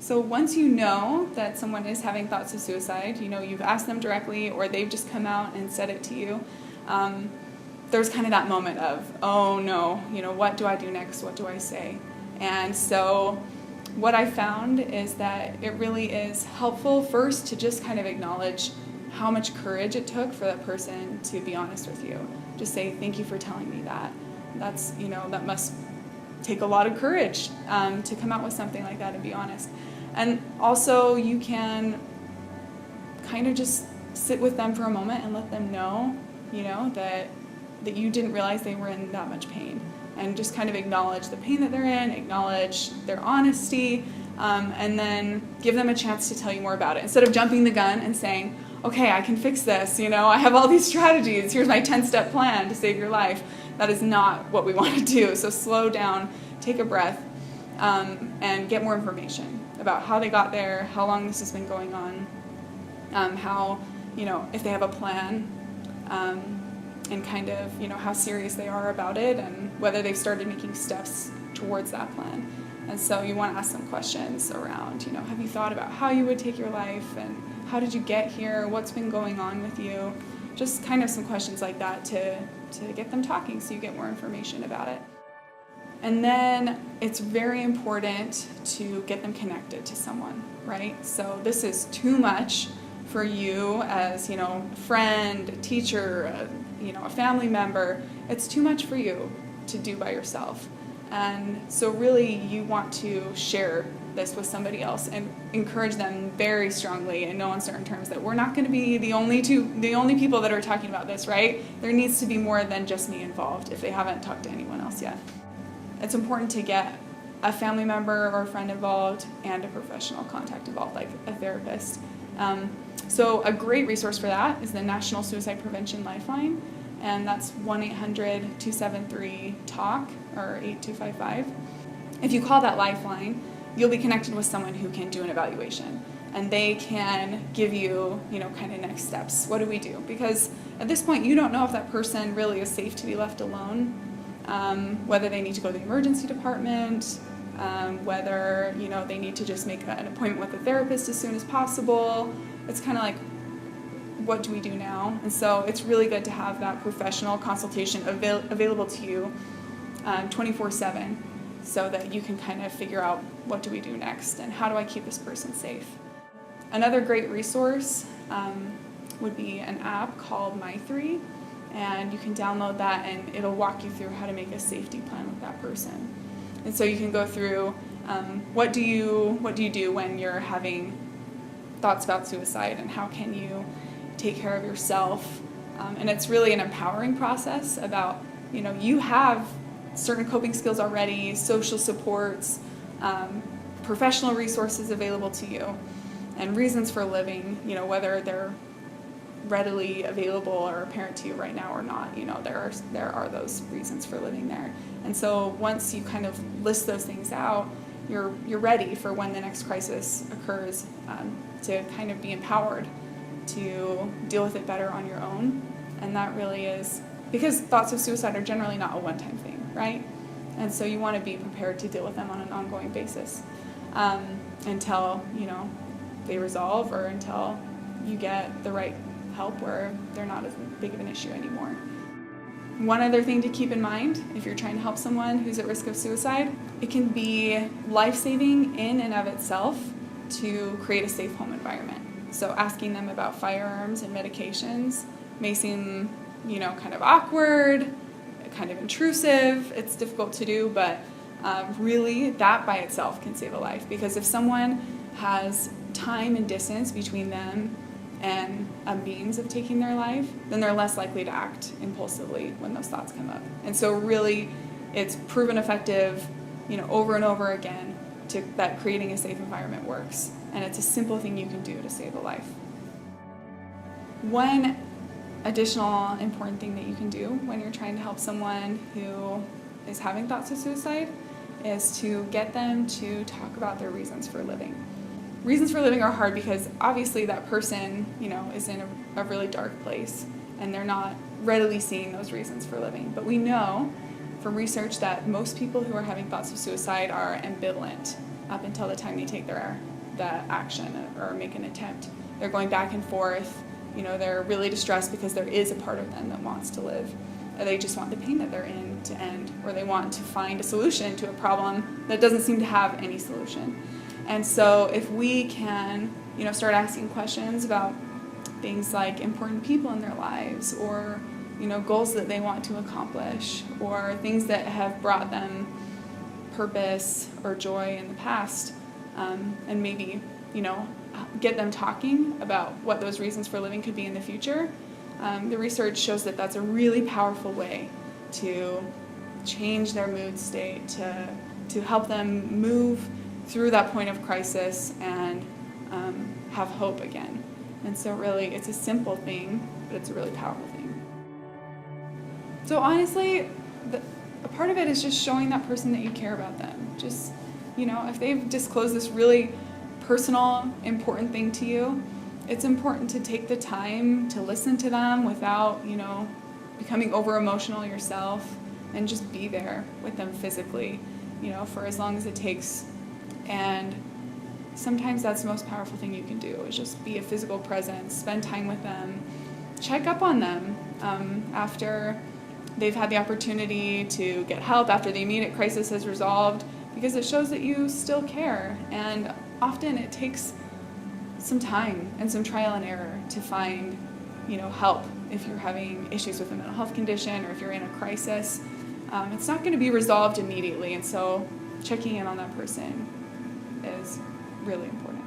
So once you know that someone is having thoughts of suicide, you've asked them directly or they've just come out and said it to you, there's kind of that moment of, oh no, what do I do next? What do I say? And so what I found is that it really is helpful first to just kind of acknowledge how much courage it took for that person to be honest with you. Just say, thank you for telling me that. That's, that must take a lot of courage to come out with something like that and be honest. And also you can kind of just sit with them for a moment and let them know, that you didn't realize they were in that much pain. And just kind of acknowledge the pain that they're in, acknowledge their honesty, and then give them a chance to tell you more about it. Instead of jumping the gun and saying, okay, I can fix this, I have all these strategies, here's my 10-step plan to save your life. That is not what we want to do. So slow down, take a breath, and get more information about how they got there, how long this has been going on, how, if they have a plan, and kind of, how serious they are about it and whether they've started making steps towards that plan. And so you want to ask them questions around, have you thought about how you would take your life and how did you get here? What's been going on with you? Just kind of some questions like that to get them talking so you get more information about it. And then it's very important to get them connected to someone, right? So this is too much for you as, friend, a teacher, a family member. It's too much for you to do by yourself. And so really you want to share this with somebody else and encourage them very strongly in no uncertain terms that we're not going to be the only people that are talking about this, right? There needs to be more than just me involved if they haven't talked to anyone else yet. It's important to get a family member or a friend involved and a professional contact involved, like a therapist. So a great resource for that is the National Suicide Prevention Lifeline, and that's 1-800-273-TALK or 8255. If you call that lifeline, you'll be connected with someone who can do an evaluation, and they can give you, kind of next steps. What do we do? Because at this point, you don't know if that person really is safe to be left alone, whether they need to go to the emergency department, whether, they need to just make an appointment with a therapist as soon as possible. It's kind of like, what do we do now? And so it's really good to have that professional consultation available to you 24/7 so that you can kind of figure out what do we do next and how do I keep this person safe. Another great resource would be an app called My3, and you can download that and it'll walk you through how to make a safety plan with that person. And so you can go through what do you do when you're having thoughts about suicide and how can you take care of yourself. And it's really an empowering process about, you have certain coping skills already, social supports, professional resources available to you, and reasons for living, whether they're readily available or apparent to you right now or not, there are those reasons for living there. And so once you kind of list those things out, you're ready for when the next crisis occurs, to kind of be empowered to deal with it better on your own. And that really is, because thoughts of suicide are generally not a one-time thing, right? And so you want to be prepared to deal with them on an ongoing basis until, they resolve or until you get the right help where they're not as big of an issue anymore. One other thing to keep in mind, if you're trying to help someone who's at risk of suicide, it can be life-saving in and of itself to create a safe home environment. So asking them about firearms and medications may seem, kind of awkward, kind of intrusive. It's difficult to do, but really that by itself can save a life. Because if someone has time and distance between them and a means of taking their life, then they're less likely to act impulsively when those thoughts come up. And so really, it's proven effective, over and over again, that creating a safe environment works. And it's a simple thing you can do to save a life. One additional important thing that you can do when you're trying to help someone who is having thoughts of suicide is to get them to talk about their reasons for living. Reasons for living are hard because obviously that person, is in a really dark place and they're not readily seeing those reasons for living. But we know from research that most people who are having thoughts of suicide are ambivalent up until the time they take the action or make an attempt. They're going back and forth. They're really distressed because there is a part of them that wants to live. They just want the pain that they're in to end, or they want to find a solution to a problem that doesn't seem to have any solution. And so if we can, start asking questions about things like important people in their lives, or, goals that they want to accomplish, or things that have brought them purpose or joy in the past, and maybe, get them talking about what those reasons for living could be in the future. The research shows that that's a really powerful way to change their mood state, to help them move through that point of crisis and have hope again. And so really, it's a simple thing, but it's a really powerful thing. So honestly, a part of it is just showing that person that you care about them. Just, if they've disclosed this really personal, important thing to you, it's important to take the time to listen to them without, becoming over-emotional yourself, and just be there with them physically, for as long as it takes. And sometimes that's the most powerful thing you can do, is just be a physical presence, spend time with them, check up on them after they've had the opportunity to get help, after the immediate crisis has resolved, because it shows that you still care. And often it takes some time and some trial and error to find, help if you're having issues with a mental health condition or if you're in a crisis. It's not going to be resolved immediately, and so checking in on that person is really important.